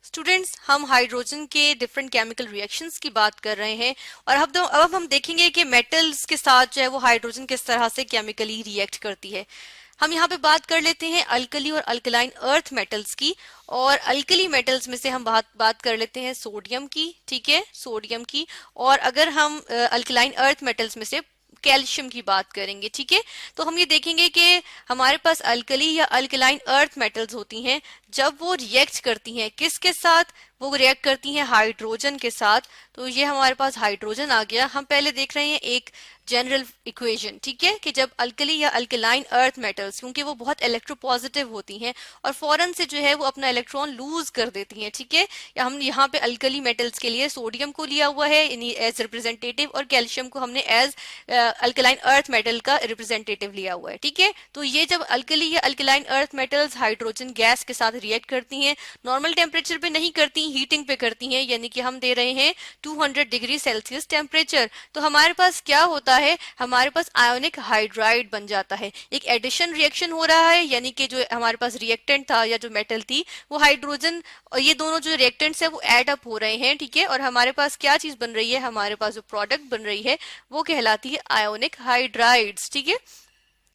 Students, हम hydrogen के different chemical reactions की बात कर रहे हैं और अब हम देखेंगे कि मेटल्स के साथ जो है वो हाइड्रोजन किस तरह से केमिकली रिएक्ट करती है। हम यहाँ पे बात कर लेते हैं अल्कली और अल्कलाइन अर्थ मेटल्स की। और अल्कली मेटल्स में से हम बात कर लेते हैं सोडियम की, ठीक है, सोडियम की। और अगर हम अल्कलाइन अर्थ मेटल्स में से कैल्शियम की बात करेंगे, ठीक है। तो हम ये देखेंगे कि हमारे पास अल्कली या अल्कलाइन अर्थ मेटल्स होती हैं, जब वो रिएक्ट करती हैं किसके साथ, वो रिएक्ट करती हैं हाइड्रोजन के साथ। तो ये हमारे पास हाइड्रोजन आ गया। हम पहले देख रहे हैं एक जनरल इक्वेशन, ठीक है, कि जब अल्कली या अल्कलाइन अर्थ मेटल्स, क्योंकि वो बहुत इलेक्ट्रोपॉजिटिव होती हैं और फौरन से जो है वो अपना इलेक्ट्रॉन लूज कर देती हैं, ठीक है। या हम यहाँ पे अल्कली मेटल्स के लिए सोडियम को लिया हुआ है एज रिप्रेजेंटेटिव और कैल्शियम को हमने एज अल्कलाइन अर्थ मेटल का रिप्रेजेंटेटिव लिया हुआ है, ठीक है। तो ये जब अल्कली या alkaline earth metals hydrogen gas के साथ रिएक्ट करती हैं, नॉर्मल टेम्परेचर पे नहीं करती, हीटिंग पे करती हैं, यानी कि हम दे रहे हैं 200 डिग्री सेल्सियस टेम्परेचर। तो हमारे पास क्या होता है, हमारे पास आयोनिक हाइड्राइड बन जाता है। एक एडिशन रिएक्शन हो रहा है, यानी कि जो हमारे पास रिएक्टेंट था या जो मेटल थी वो हाइड्रोजन, और ये दोनों जो रिएक्टेंट्स है वो एड अप हो रहे हैं, ठीक है। और हमारे पास क्या चीज बन रही है, हमारे पास जो प्रोडक्ट बन रही है वो कहलाती है आयोनिक हाइड्राइड्स, ठीक है।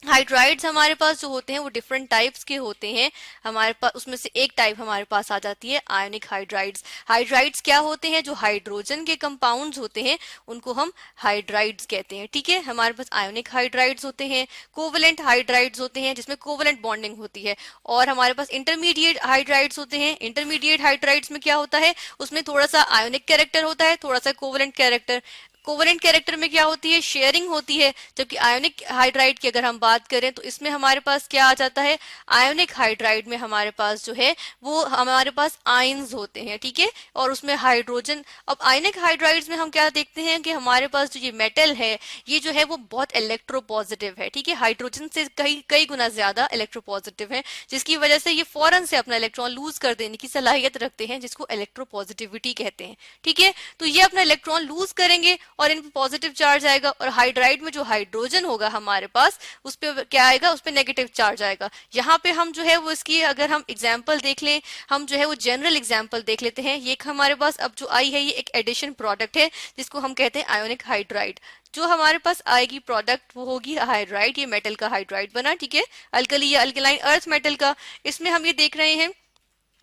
हाइड्राइड्स हमारे पास जो होते हैं वो डिफरेंट टाइप्स के होते हैं। हमारे पास उसमें से एक टाइप हमारे पास आ जाती है आयोनिक हाइड्राइड्स। हाइड्राइड्स क्या होते हैं, जो हाइड्रोजन के कंपाउंड्स होते हैं उनको हम हाइड्राइड्स कहते हैं, ठीक है। हमारे पास आयोनिक हाइड्राइड्स होते हैं, कोवलेंट हाइड्राइड्स होते हैं जिसमें कोवलेंट बॉन्डिंग होती है, और हमारे पास इंटरमीडिएट हाइड्राइड्स होते हैं। इंटरमीडिएट हाइड्राइड्स में क्या होता है, उसमें थोड़ा सा आयोनिक कैरेक्टर होता है, थोड़ा सा कोवलेंट कैरेक्टर। कोवलेंट कैरेक्टर में क्या होती है, शेयरिंग होती है। जबकि आयोनिक हाइड्राइड की अगर हम बात करें तो इसमें हमारे पास क्या आ जाता है, आयोनिक हाइड्राइड में हमारे पास जो है वो हमारे पास आयंस होते हैं, ठीक है, और उसमें हाइड्रोजन। अब आयोनिक हाइड्राइड्स में हम क्या देखते हैं कि हमारे पास जो ये मेटल है ये जो है वो बहुत इलेक्ट्रोपॉजिटिव है, ठीक है, हाइड्रोजन से कई कई गुना ज्यादा इलेक्ट्रोपॉजिटिव है, जिसकी वजह से ये फौरन से अपना इलेक्ट्रॉन लूज कर देने की सलाहियत रखते हैं, जिसको इलेक्ट्रोपॉजिटिविटी कहते हैं, ठीक है। तो ये अपना इलेक्ट्रॉन लूज करेंगे और इन पे पॉजिटिव चार्ज आएगा, और हाइड्राइड में जो हाइड्रोजन होगा हमारे पास उस पे क्या आएगा, उस पे नेगेटिव चार्ज आएगा। यहाँ पे हम जो है वो इसकी अगर हम एग्जांपल देख लें, हम जो है वो जनरल एग्जांपल देख लेते हैं। ये हमारे पास अब जो आई है ये एक एडिशन प्रोडक्ट है जिसको हम कहते हैं आयोनिक हाइड्राइड। जो हमारे पास आएगी प्रोडक्ट वो होगी हाइड्राइड, ये मेटल का हाइड्राइड बना, ठीक है, अल्कली या अल्कलाइन अर्थ मेटल का। इसमें हम ये देख रहे हैं,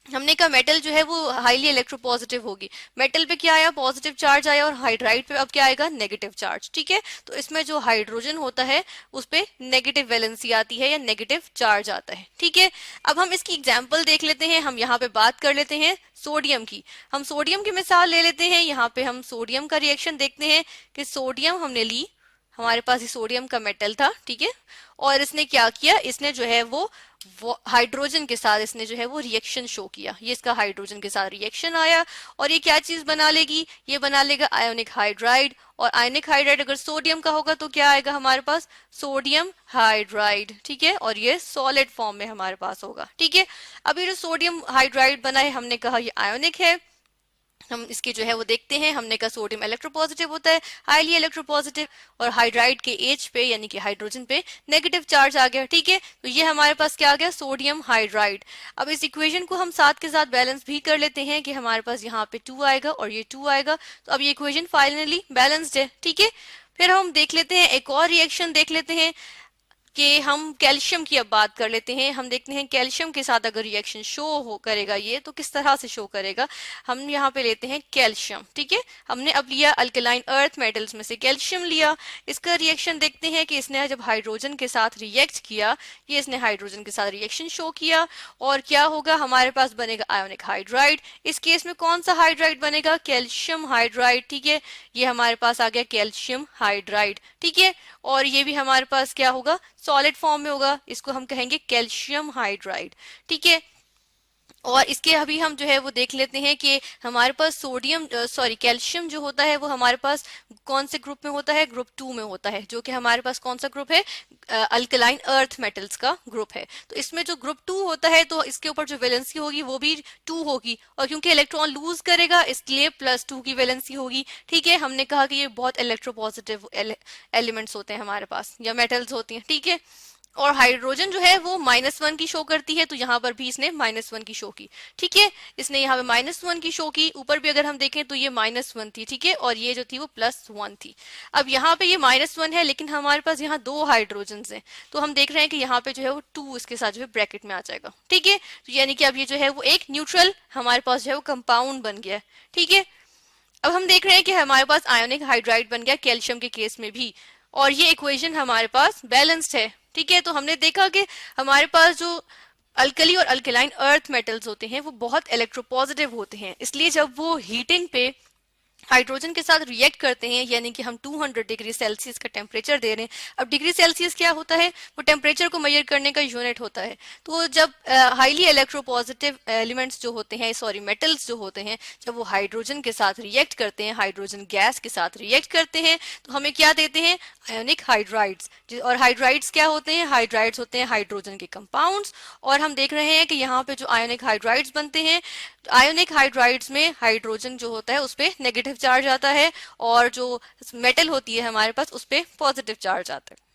हमने कहा मेटल जो है वो हाईली इलेक्ट्रोपॉजिटिव होगी, मेटल पे क्या आया, पॉजिटिव चार्ज आया, और हाइड्राइड पे अब क्या आएगा, नेगेटिव चार्ज, ठीक है। तो इसमें जो हाइड्रोजन होता है उस पे नेगेटिव वैलेंसी आती है या नेगेटिव चार्ज आता है, ठीक है। अब हम इसकी एग्जांपल देख लेते हैं। हम यहाँ पे बात कर लेते हैं सोडियम की। हम सोडियम की मिसाल ले लेते हैं। यहाँ पे हम सोडियम का रिएक्शन देखते हैं कि सोडियम हमने ली, हमारे पास ये सोडियम का मेटल था, ठीक है, और इसने क्या किया, इसने जो है वो हाइड्रोजन के साथ इसने जो है वो रिएक्शन शो किया। ये इसका हाइड्रोजन के साथ रिएक्शन आया और ये क्या चीज बना लेगी, ये बना लेगा आयोनिक हाइड्राइड। और आयोनिक हाइड्राइड अगर सोडियम का होगा तो क्या आएगा हमारे पास, सोडियम हाइड्राइड, ठीक है, और ये सॉलिड फॉर्म में हमारे पास होगा, ठीक है। अब ये जो सोडियम हाइड्राइड बना है, हमने कहा ये आयोनिक है। हम इसके जो है वो देखते हैं, हमने कहा सोडियम इलेक्ट्रोपॉजिटिव होता है, हाईली इलेक्ट्रोपॉजिटिव, और हाइड्राइड के एज पे यानी कि हाइड्रोजन पे नेगेटिव चार्ज आ गया, ठीक है। तो ये हमारे पास क्या आ गया, सोडियम हाइड्राइड। अब इस इक्वेशन को हम साथ के साथ बैलेंस भी कर लेते हैं कि हमारे पास यहाँ पे 2 आएगा और ये 2 आएगा, तो अब ये इक्वेशन फाइनली बैलेंस्ड है, ठीक है। फिर हम देख लेते हैं, एक और रिएक्शन देख लेते हैं कि हम कैल्शियम की अब बात कर लेते हैं। हम देखते हैं कैल्शियम के साथ अगर रिएक्शन शो हो करेगा ये तो किस तरह से शो करेगा। हम यहाँ पे लेते हैं कैल्शियम, ठीक है, हमने अब लिया अल्कलाइन अर्थ मेटल्स में से कैल्शियम लिया। इसका रिएक्शन देखते हैं कि इसने जब हाइड्रोजन के साथ रिएक्ट किया, ये इसने हाइड्रोजन के साथ रिएक्शन शो किया, और क्या होगा, हमारे पास बनेगा आयोनिक हाइड्राइड। इस केस में कौन सा हाइड्राइड बनेगा, कैल्शियम हाइड्राइड, ठीक है, ये हमारे पास आ गया कैल्शियम हाइड्राइड, ठीक है। और ये भी हमारे पास क्या होगा, सॉलिड फॉर्म में होगा, इसको हम कहेंगे कैल्शियम हाइड्राइड, ठीक है। और इसके अभी हम जो है वो देख लेते हैं कि हमारे पास सोडियम कैल्शियम जो होता है वो हमारे पास कौन से ग्रुप में होता है, ग्रुप 2 में होता है, जो कि हमारे पास कौन सा ग्रुप है, अल्कलाइन अर्थ मेटल्स का ग्रुप है। तो इसमें जो ग्रुप 2 होता है तो इसके ऊपर जो वैलेंसी होगी वो भी 2 होगी, और क्योंकि इलेक्ट्रॉन लूज करेगा इसलिए +2 की वैलेंसी होगी, ठीक है। हमने कहा कि ये बहुत इलेक्ट्रोपॉजिटिव एलिमेंट्स होते हैं हमारे पास या मेटल्स होती हैं, ठीक है। और हाइड्रोजन जो है वो -1 की शो करती है, तो यहाँ पर भी इसने -1 की शो की। ठीक है, इसने यहाँ पे -1 की शो की, ऊपर भी अगर हम देखें तो ये -1 थी। ठीक है, और ये जो थी वो +1 थी। अब यहाँ पे ये -1 है, लेकिन हमारे पास यहाँ 2 हाइड्रोजन है, तो हम देख रहे हैं कि यहाँ पे जो है वो 2 इसके साथ जो है ब्रैकेट में आ जाएगा। ठीक है, तो यानी कि अब ये जो है वो एक न्यूट्रल हमारे पास जो है वो कंपाउंड बन गया है। ठीक है, अब हम देख रहे हैं कि हमारे पास आयोनिक हाइड्राइड बन गया कैल्शियम के केस में भी, और ये इक्वेशन हमारे पास बैलेंस्ड है। ठीक है, तो हमने देखा कि हमारे पास जो अल्कली और अल्कलाइन अर्थ मेटल्स होते हैं वो बहुत इलेक्ट्रोपॉजिटिव होते हैं, इसलिए जब वो हीटिंग पे हाइड्रोजन के साथ रिएक्ट करते हैं, यानी कि हम 200 डिग्री सेल्सियस का टेम्परेचर दे रहे हैं। अब डिग्री सेल्सियस क्या होता है, वो टेम्परेचर को मेजर करने का यूनिट होता है। तो जब हाईली इलेक्ट्रोपॉजिटिव एलिमेंट्स जो होते हैं, सॉरी मेटल्स जो होते हैं, जब वो हाइड्रोजन के साथ रिएक्ट करते हैं, हाइड्रोजन गैस के साथ रिएक्ट करते हैं, तो हमें क्या देते हैं, आयोनिक हाइड्राइड्स। और हाइड्राइड्स क्या होते हैं, हाइड्राइड्स होते हैं हाइड्रोजन के कंपाउंड्स। और हम देख रहे हैं कि यहाँ पे जो आयोनिक हाइड्राइड्स बनते हैं, आयोनिक हाइड्राइड्स में हाइड्रोजन जो होता है उस पर नेगेटिव चार्ज आता है, और जो मेटल होती है हमारे पास उस पर पॉजिटिव चार्ज आता है।